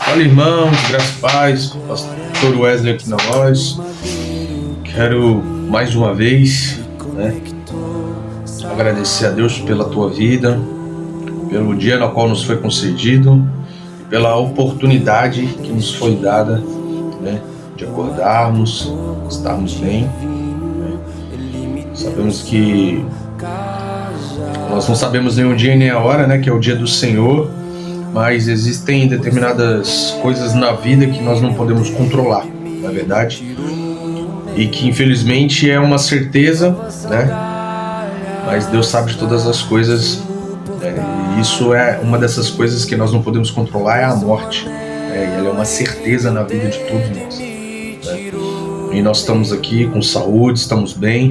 Fala, irmãos, graças a paz, pastor Wesley aqui na voz. Quero mais uma vez, agradecer a Deus pela tua vida, pelo dia no qual nos foi concedido, pela oportunidade que nos foi dada, de acordarmos, estarmos bem. Sabemos que nós não sabemos nem o dia nem a hora, que é o dia do Senhor, mas existem determinadas coisas na vida que nós não podemos controlar, na verdade, e que infelizmente é uma certeza, mas Deus sabe de todas as coisas, e isso é uma dessas coisas que nós não podemos controlar, é a morte, e ela é uma certeza na vida de todos nós, e nós estamos aqui com saúde, estamos bem,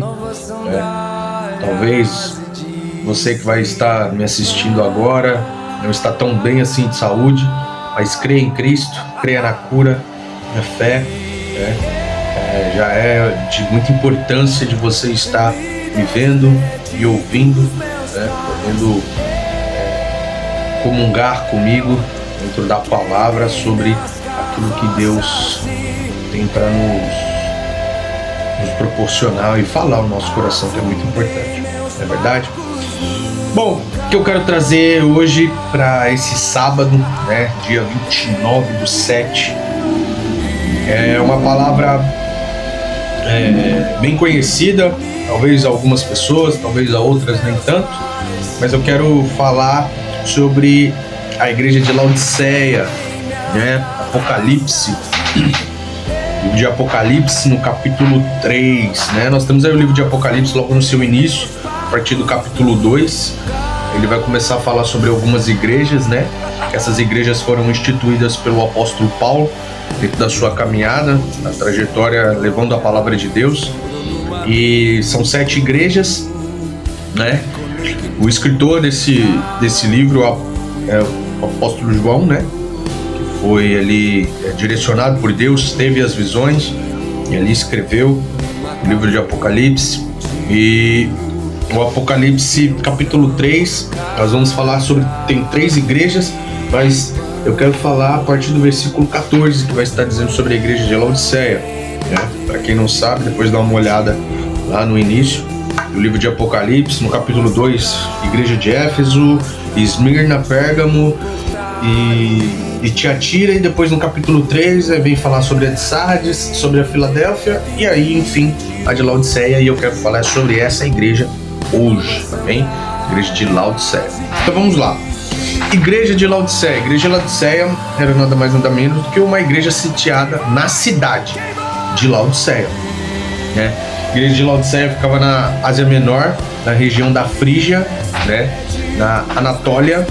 talvez você que vai estar me assistindo agora não está tão bem assim de saúde, mas creia em Cristo, creia na cura, na fé, já é de muita importância de você estar vivendo e ouvindo, podendo comungar comigo dentro da palavra sobre aquilo que Deus tem para nos proporcionar e falar ao nosso coração, que é muito importante, não é verdade? Bom, o que eu quero trazer hoje para esse sábado, dia 29/7, é uma palavra bem conhecida, talvez a algumas pessoas, talvez a outras nem tanto, mas eu quero falar sobre a igreja de Laodiceia, Apocalipse, livro de Apocalipse no capítulo 3, Nós temos aí o livro de Apocalipse logo no seu início, a partir do capítulo 2, ele vai começar a falar sobre algumas igrejas, Essas igrejas foram instituídas pelo apóstolo Paulo dentro da sua caminhada, na trajetória levando a palavra de Deus, e são 7 igrejas, O escritor desse livro é o apóstolo João, que foi ali direcionado por Deus, teve as visões e ali escreveu o livro de Apocalipse. E o Apocalipse capítulo 3, nós vamos falar sobre, tem 3 igrejas, mas eu quero falar a partir do versículo 14, que vai estar dizendo sobre a igreja de Laodiceia, Para quem não sabe, depois dá uma olhada lá no início do livro de Apocalipse, no capítulo 2, igreja de Éfeso, Esmirna, Pérgamo e Tiatira, e depois no capítulo 3 vem falar sobre a de Sardes, sobre a Filadélfia, e aí, enfim, a de Laodiceia, e eu quero falar sobre essa igreja hoje, tá bem? Igreja de Laodiceia. Então vamos lá. Igreja de Laodiceia. A igreja de Laodiceia era nada mais nada menos do que uma igreja sitiada na cidade de Laodiceia, A igreja de Laodiceia ficava na Ásia Menor, na região da Frígia, na Anatólia.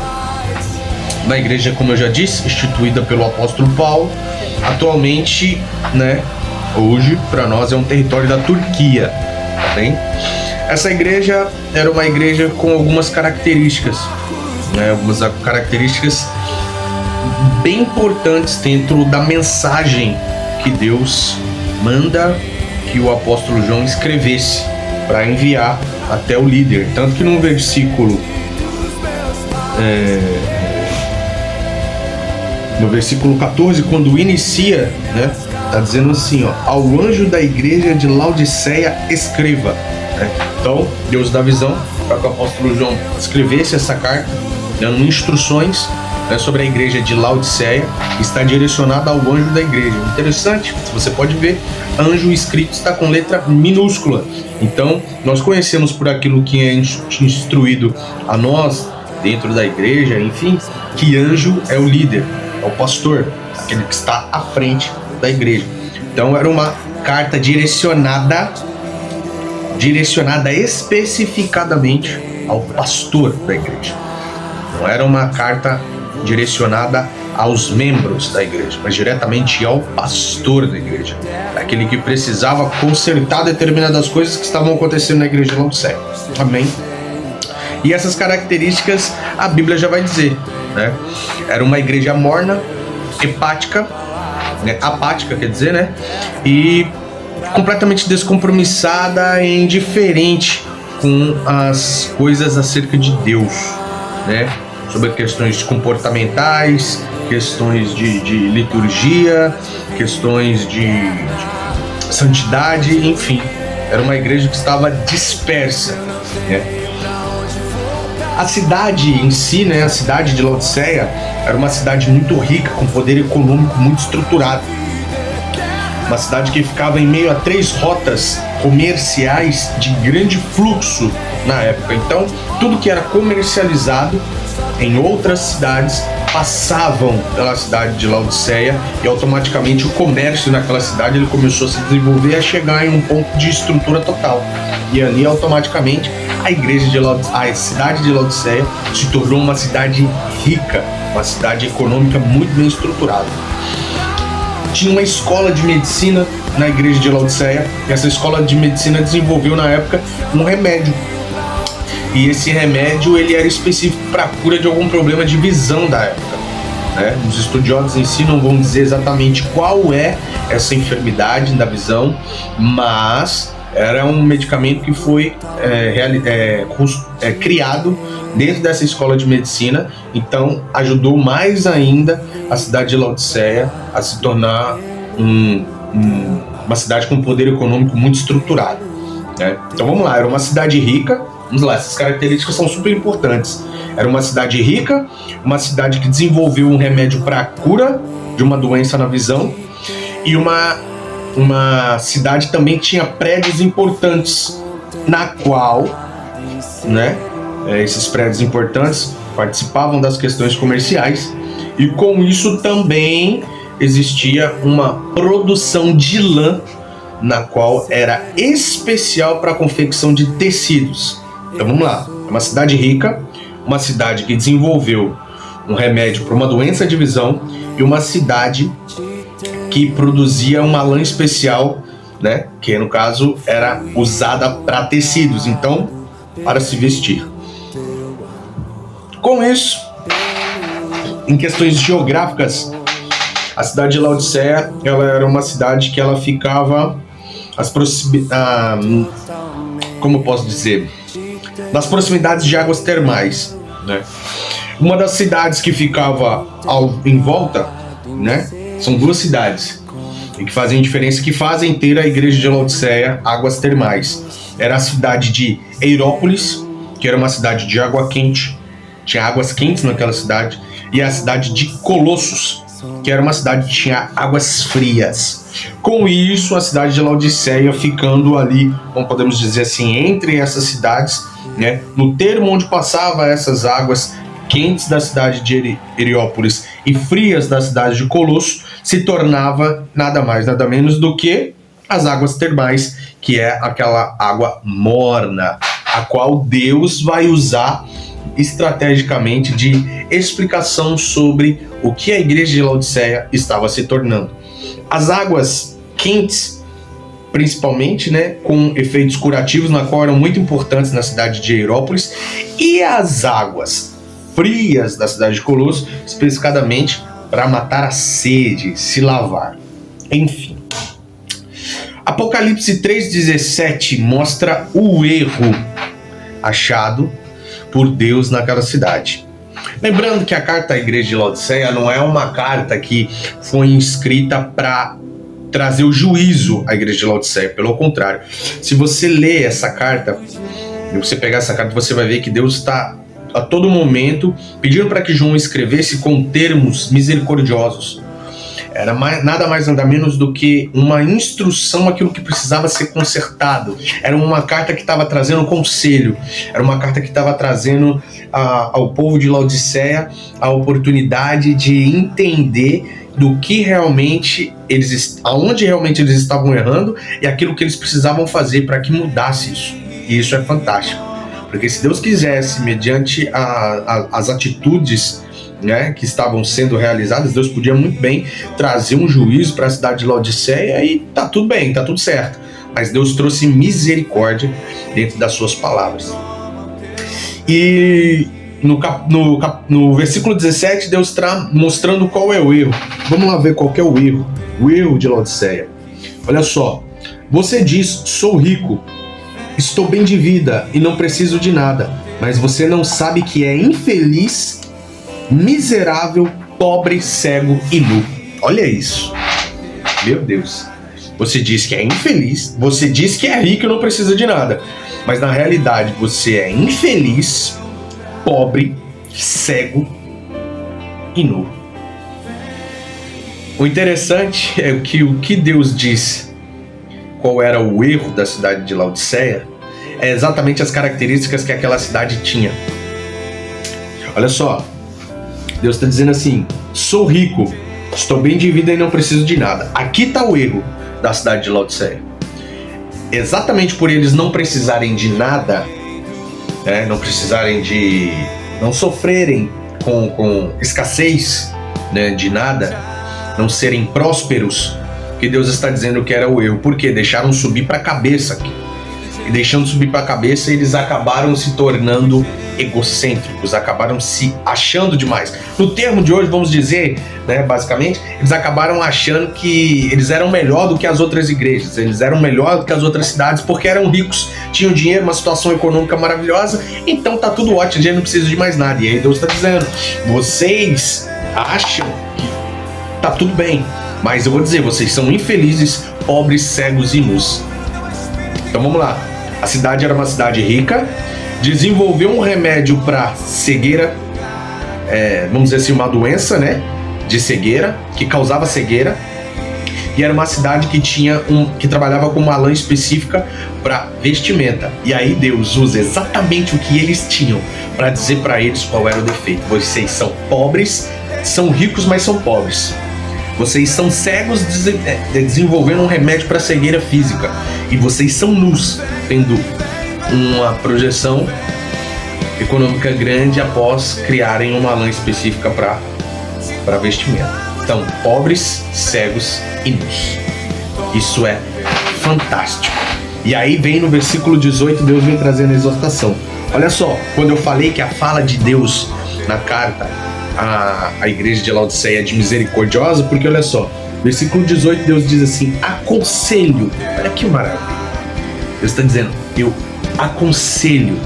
Uma igreja, como eu já disse, instituída pelo apóstolo Paulo. Atualmente, hoje, para nós, é um território da Turquia, tá bem? Essa igreja era uma igreja com algumas características, algumas características bem importantes dentro da mensagem que Deus manda que o apóstolo João escrevesse para enviar até o líder. Tanto que no versículo no versículo 14, quando inicia, tá dizendo assim, ao anjo da igreja de Laodiceia escreva. Então, Deus dá visão para que o apóstolo João escrevesse essa carta, dando instruções sobre a igreja de Laodiceia, que está direcionada ao anjo da igreja. Interessante, você pode ver, anjo escrito está com letra minúscula. Então, nós conhecemos por aquilo que é instruído a nós, dentro da igreja, enfim, que anjo é o líder, é o pastor, aquele que está à frente da igreja. Então, era uma carta direcionada especificadamente ao pastor da igreja. Não era uma carta direcionada aos membros da igreja, mas diretamente ao pastor da igreja, aquele que precisava consertar determinadas coisas que estavam acontecendo na igreja de Laodiceia. Amém? E essas características a Bíblia já vai dizer, Era uma igreja morna, apática, quer dizer, e completamente descompromissada e indiferente com as coisas acerca de Deus, sobre questões comportamentais, questões de liturgia, questões de santidade, enfim. Era uma igreja que estava dispersa, né? A cidade em si, né, a cidade de Laodiceia, era uma cidade muito rica, com poder econômico muito estruturado. Uma cidade que ficava em meio a 3 rotas comerciais de grande fluxo na época. Então, tudo que era comercializado em outras cidades passavam pela cidade de Laodiceia, e automaticamente o comércio naquela cidade ele começou a se desenvolver e a chegar em um ponto de estrutura total. E ali automaticamente a cidade de Laodiceia se tornou uma cidade rica, uma cidade econômica muito bem estruturada. Tinha uma escola de medicina na igreja de Laodiceia, e essa escola de medicina desenvolveu na época um remédio. E esse remédio ele era específico para a cura de algum problema de visão da época, né? Os estudiosos em si não vão dizer exatamente qual é essa enfermidade da visão, mas era um medicamento que foi criado dentro dessa escola de medicina. Então ajudou mais ainda a cidade de Laodiceia a se tornar uma cidade com poder econômico muito estruturado, né? Então vamos lá, era uma cidade rica. Vamos lá, essas características são super importantes. Era uma cidade rica, uma cidade que desenvolveu um remédio para a cura de uma doença na visão, e uma cidade também que tinha prédios importantes, na qual, né, esses prédios importantes participavam das questões comerciais, e com isso também existia uma produção de lã, na qual era especial para a confecção de tecidos. Então vamos lá, é uma cidade rica, uma cidade que desenvolveu um remédio para uma doença de visão, e uma cidade que produzia uma lã especial, né, que no caso era usada para tecidos, então para se vestir. Com isso, em questões geográficas, a cidade de Laodiceia, ela era uma cidade que ela ficava como eu posso dizer, nas proximidades de águas termais, né? Uma das cidades que ficava em volta, né, são 2 cidades e que fazem diferença, que fazem ter a igreja de Laodiceia águas termais. Era a cidade de Hierápolis, que era uma cidade de água quente, tinha águas quentes naquela cidade, e a cidade de Colossos, que era uma cidade que tinha águas frias. Com isso, a cidade de Laodiceia ficando ali, como podemos dizer assim, entre essas cidades, né, no termo onde passava essas águas quentes da cidade de Hierápolis e frias da cidade de Colosso, se tornava nada mais, nada menos do que as águas termais, que é aquela água morna, a qual Deus vai usar estrategicamente de explicação sobre o que a igreja de Laodiceia estava se tornando. As águas quentes, principalmente, né, com efeitos curativos, na qual eram muito importantes na cidade de Hierápolis, e as águas frias da cidade de Colosso, especificadamente para matar a sede, se lavar. Enfim. Apocalipse 3,17 mostra o erro achado por Deus naquela cidade. Lembrando que a carta à igreja de Laodiceia não é uma carta que foi escrita para trazer o juízo à igreja de Laodiceia, pelo contrário. Se você ler essa carta, e você pegar essa carta, você vai ver que Deus está a todo momento pedindo para que João escrevesse com termos misericordiosos. Era nada mais nada menos do que uma instrução àquilo que precisava ser consertado. Era uma carta que estava trazendo conselho, era uma carta que estava trazendo ao povo de Laodiceia a oportunidade de entender do que realmente aonde realmente eles estavam errando e aquilo que eles precisavam fazer para que mudasse isso. E isso é fantástico, porque se Deus quisesse, mediante as atitudes, né, que estavam sendo realizadas, Deus podia muito bem trazer um juízo para a cidade de Laodiceia e tá tudo bem, tá tudo certo. Mas Deus trouxe misericórdia dentro das suas palavras. E no versículo 17, Deus está mostrando qual é o erro. Vamos lá ver qual que é o erro de Laodiceia. Olha só, você diz, sou rico, estou bem de vida e não preciso de nada, mas você não sabe que é infeliz, miserável, pobre, cego e nu. Olha isso. Meu Deus. Você diz que é infeliz, você diz que é rico e não precisa de nada. Mas na realidade você é infeliz, pobre, cego e nu. O interessante é que o que Deus disse, qual era o erro da cidade de Laodiceia, é exatamente as características que aquela cidade tinha. Olha só, Deus está dizendo assim: sou rico, estou bem de vida e não preciso de nada. Aqui está o erro da cidade de Laodiceia. Exatamente por eles não precisarem de nada, não precisarem de... não sofrerem com escassez, de nada, não serem prósperos, que Deus está dizendo que era o erro. Por quê? Deixaram subir para a cabeça aqui. E deixando subir para a cabeça, eles acabaram se tornando egocêntricos, acabaram se achando demais. No termo de hoje, vamos dizer, basicamente, eles acabaram achando que eles eram melhor do que as outras igrejas, eles eram melhor do que as outras cidades, porque eram ricos, tinham dinheiro, uma situação econômica maravilhosa, então tá tudo ótimo, a gente não precisa de mais nada. E aí Deus está dizendo: vocês acham que tá tudo bem, mas eu vou dizer, vocês são infelizes, pobres, cegos e nus. Então vamos lá. A cidade era uma cidade rica, desenvolveu um remédio para cegueira, vamos dizer assim, uma doença, de cegueira, que causava cegueira, e era uma cidade que trabalhava com uma lã específica para vestimenta. E aí Deus usa exatamente o que eles tinham para dizer para eles qual era o defeito. Vocês são pobres, são ricos, mas são pobres. Vocês são cegos, desenvolvendo um remédio para cegueira física. E vocês são nus, tendo uma projeção econômica grande após criarem uma lã específica para vestimento. Então, pobres, cegos e nus. Isso é fantástico. E aí vem no versículo 18, Deus vem trazendo a exortação. Olha só, quando eu falei que a fala de Deus na carta a igreja de Laodiceia é de misericordiosa, porque olha só, versículo 18, Deus diz assim: aconselho. Olha que maravilha. Deus está dizendo: eu aconselho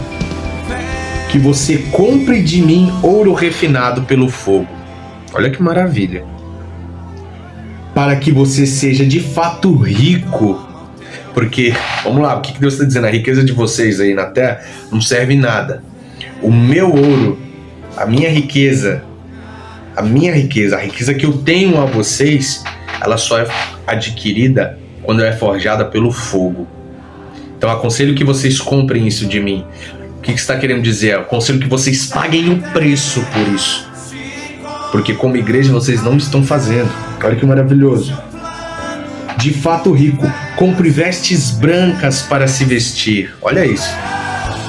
que você compre de mim ouro refinado pelo fogo. Olha que maravilha. Para que você seja de fato rico. Porque, vamos lá, o que Deus está dizendo? A riqueza de vocês aí na terra não serve nada. O meu ouro, a riqueza que eu tenho a vocês, ela só é adquirida quando é forjada pelo fogo. Então aconselho que vocês comprem isso de mim. O que está querendo dizer? Aconselho que vocês paguem o preço por isso. Porque como igreja vocês não estão fazendo. Olha que maravilhoso. De fato rico, compre vestes brancas para se vestir. Olha isso.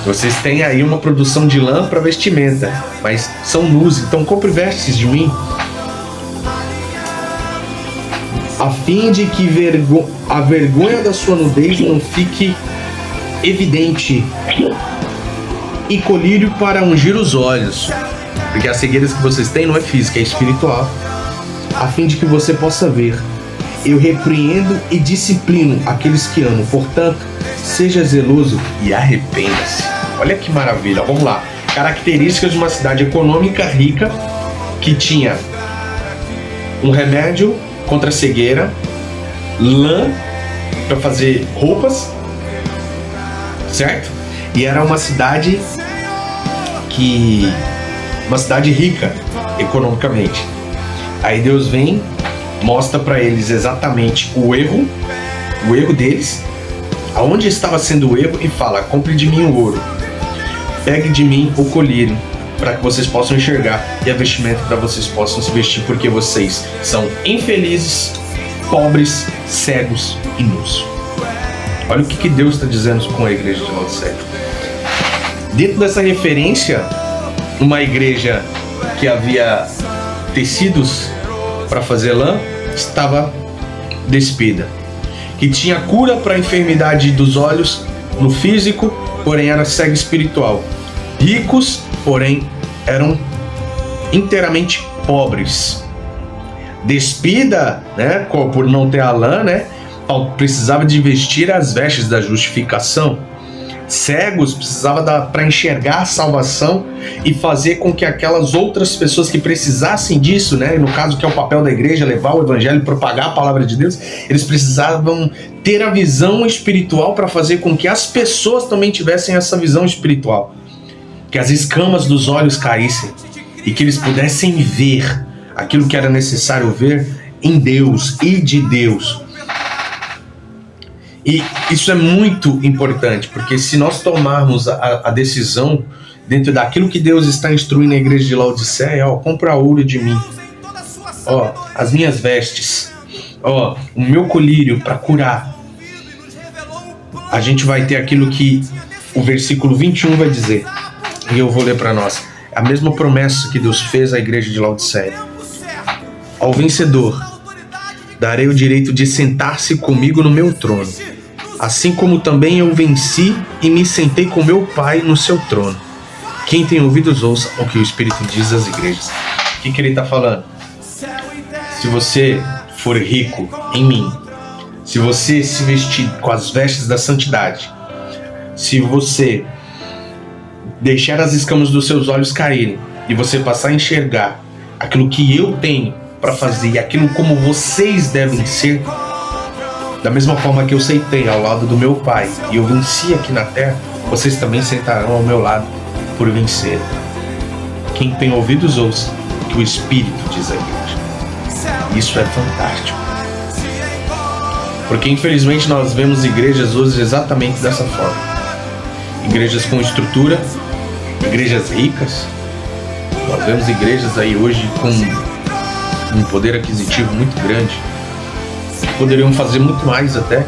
Vocês têm aí uma produção de lã para vestimenta, mas são nus, então compre vestes de mim. A fim de que a vergonha da sua nudez não fique evidente. E colírio para ungir os olhos. Porque as cegueiras que vocês têm não é física, é espiritual. A fim de que você possa ver. Eu repreendo e disciplino aqueles que amo. Portanto, seja zeloso e arrependa-se. Olha que maravilha. Vamos lá. Características de uma cidade econômica rica que tinha um remédio contra a cegueira, lã para fazer roupas, certo? E era uma cidade rica economicamente. Aí Deus vem, mostra para eles exatamente o erro deles, aonde estava sendo o erro, e fala: compre de mim o ouro, pegue de mim o colírio, para que vocês possam enxergar, e a vestimenta para vocês possam se vestir, porque vocês são infelizes, pobres, cegos e nus. Olha o que Deus está dizendo com a igreja de Laodiceia. Dentro dessa referência, uma igreja que havia tecidos para fazer lã estava despida, que tinha cura para a enfermidade dos olhos no físico, porém era cego espiritual. Ricos, porém eram inteiramente pobres. Despida, por não ter a lã, precisava de vestir as vestes da justificação. cegos, precisava para enxergar a salvação e fazer com que aquelas outras pessoas que precisassem disso, né, no caso que é o papel da igreja, levar o evangelho, propagar a palavra de Deus, eles precisavam ter a visão espiritual para fazer com que as pessoas também tivessem essa visão espiritual, que as escamas dos olhos caíssem e que eles pudessem ver aquilo que era necessário ver em Deus e de Deus. E isso é muito importante, porque se nós tomarmos a decisão dentro daquilo que Deus está instruindo a igreja de Laodiceia, compra ouro de mim, as minhas vestes, o meu colírio para curar, a gente vai ter aquilo que o versículo 21 vai dizer, e eu vou ler para nós, a mesma promessa que Deus fez à igreja de Laodiceia: ao vencedor darei o direito de sentar-se comigo no meu trono, assim como também eu venci e me sentei com meu Pai no seu trono. Quem tem ouvidos, ouça o que o Espírito diz às igrejas. O que ele está falando? Se você for rico em mim, se você se vestir com as vestes da santidade, se você deixar as escamas dos seus olhos caírem e você passar a enxergar aquilo que eu tenho para fazer, aquilo como vocês devem ser, da mesma forma que eu sentei ao lado do meu Pai e eu venci aqui na terra, vocês também sentarão ao meu lado por vencer. Quem tem ouvidos, ouça o que o Espírito diz à igreja. Isso é fantástico, porque infelizmente nós vemos igrejas hoje exatamente dessa forma, igrejas com estrutura, igrejas ricas. Nós vemos igrejas aí hoje com um poder aquisitivo muito grande, poderiam fazer muito mais até,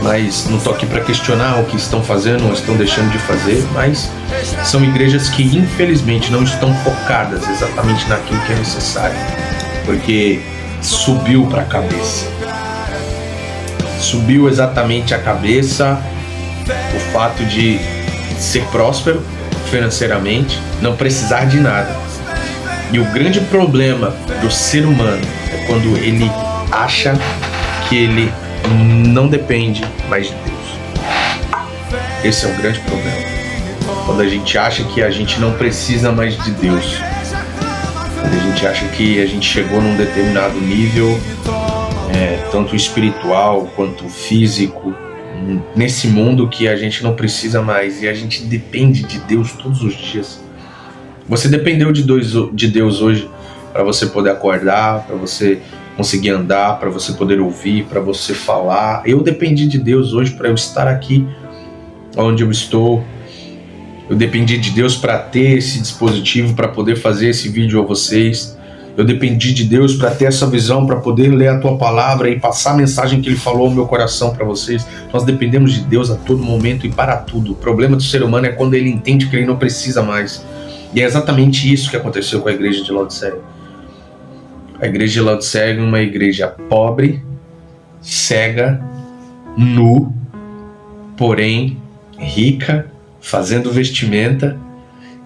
mas não estou aqui para questionar o que estão fazendo ou estão deixando de fazer, mas são igrejas que infelizmente não estão focadas exatamente naquilo que é necessário, porque subiu para a cabeça, subiu exatamente a cabeça o fato de ser próspero financeiramente, não precisar de nada. E o grande problema do ser humano é quando ele acha que ele não depende mais de Deus. Esse é o grande problema. Quando a gente acha que a gente não precisa mais de Deus. Quando a gente acha que a gente chegou num determinado nível, tanto espiritual quanto físico, nesse mundo que a gente não precisa mais e a gente depende de Deus todos os dias. Você dependeu de Deus hoje para você poder acordar, para você conseguir andar, para você poder ouvir, para você falar. Eu dependi de Deus hoje para eu estar aqui onde eu estou. Eu dependi de Deus para ter esse dispositivo, para poder fazer esse vídeo a vocês. Eu dependi de Deus para ter essa visão, para poder ler a tua palavra e passar a mensagem que Ele falou ao meu coração para vocês. Nós dependemos de Deus a todo momento e para tudo. O problema do ser humano é quando ele entende que ele não precisa mais. E é exatamente isso que aconteceu com a igreja de Laodiceia. A igreja de Laodiceia é uma igreja pobre, cega, nu, porém rica, fazendo vestimenta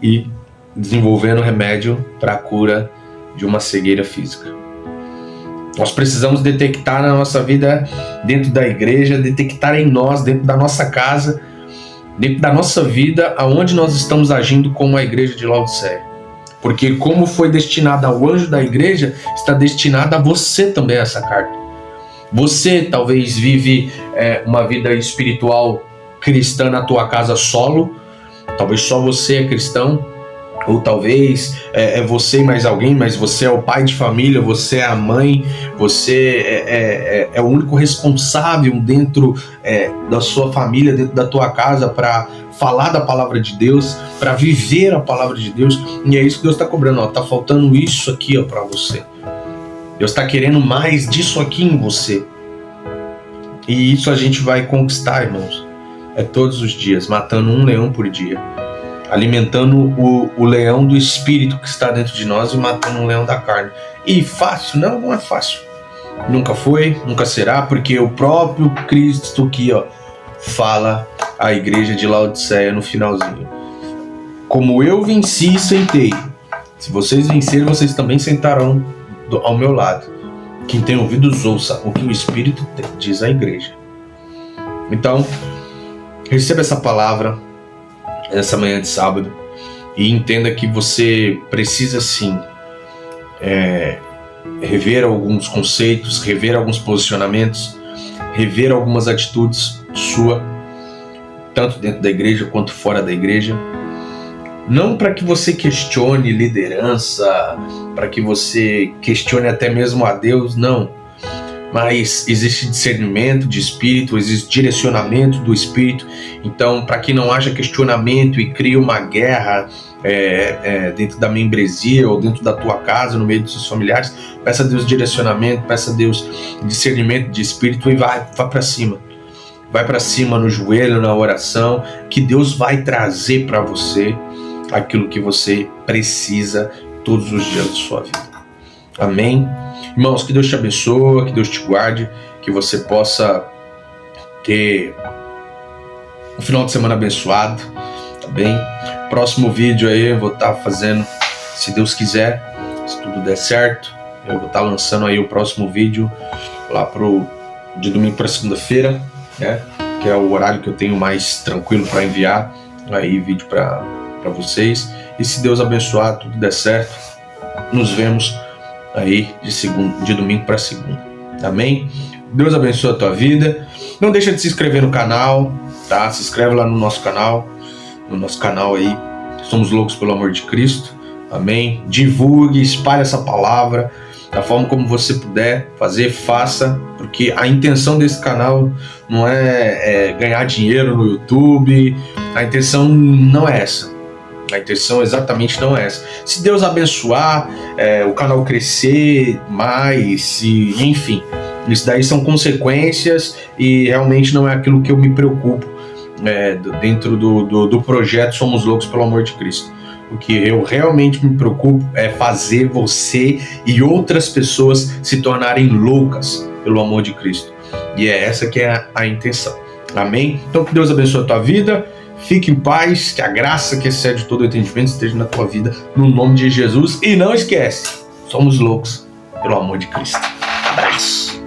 e desenvolvendo remédio para a cura de uma cegueira física. Nós precisamos detectar na nossa vida, dentro da igreja, detectar em nós, dentro da nossa casa, dentro da nossa vida, aonde nós estamos agindo como a igreja de Laodiceia. Porque como foi destinada ao anjo da igreja, está destinada a você também essa carta. Você talvez vive uma vida espiritual cristã na tua casa solo, talvez só você é cristão, ou talvez é você e mais alguém, mas você é o pai de família, você é a mãe, você é o único responsável dentro da sua família, dentro da tua casa, para falar da palavra de Deus, para viver a palavra de Deus. E é isso que Deus está cobrando, está faltando isso aqui para você. Deus está querendo mais disso aqui em você. E isso a gente vai conquistar, irmãos. É todos os dias, matando um leão por dia. Alimentando o leão do espírito que está dentro de nós e matando um leão da carne. E fácil? Não é fácil. Nunca foi, nunca será, porque o próprio Cristo aqui fala à igreja de Laodiceia no finalzinho. Como eu venci e sentei, se vocês vencerem, vocês também sentarão ao meu lado. Quem tem ouvidos, ouça o que o Espírito diz à igreja. Então, Receba essa palavra essa manhã de sábado e entenda que você precisa sim rever alguns conceitos, rever alguns posicionamentos, rever algumas atitudes sua, tanto dentro da igreja quanto fora da igreja. Não para que você questione liderança, para que você questione até mesmo a Deus, não. Mas existe discernimento de espírito, existe direcionamento do espírito. Então, para que não haja questionamento e crie uma guerra dentro da membresia ou dentro da tua casa, no meio dos seus familiares, peça a Deus direcionamento, peça a Deus discernimento de espírito e vai para cima. Vai para cima no joelho, na oração, que Deus vai trazer para você aquilo que você precisa todos os dias da sua vida. Amém? Irmãos, que Deus te abençoe, que Deus te guarde, que você possa ter um final de semana abençoado, tá bem? Próximo vídeo aí eu vou estar fazendo, se Deus quiser, se tudo der certo, eu vou estar lançando aí o próximo vídeo lá de domingo para segunda-feira, né? Que é o horário que eu tenho mais tranquilo para enviar aí vídeo para vocês. E se Deus abençoar, tudo der certo, nos vemos aí de domingo para segunda. Amém? Deus abençoe a tua vida. Não deixa de se inscrever no canal, tá? Se inscreve lá no nosso canal aí. Somos loucos pelo amor de Cristo. Amém? Divulgue, espalhe essa palavra da forma como você puder fazer, faça, porque a intenção desse canal não é ganhar dinheiro no YouTube. A intenção não é essa. A intenção exatamente não é essa. Se Deus abençoar, o canal crescer mais, enfim, isso daí são consequências e realmente não é aquilo que eu me preocupo dentro do projeto Somos Loucos pelo Amor de Cristo. O que eu realmente me preocupo é fazer você e outras pessoas se tornarem loucas pelo amor de Cristo. E é essa que é a intenção. Amém? Então que Deus abençoe a tua vida. Fique em paz, que a graça que excede todo o entendimento esteja na tua vida, no nome de Jesus. E não esquece, somos loucos pelo amor de Cristo. Abraço!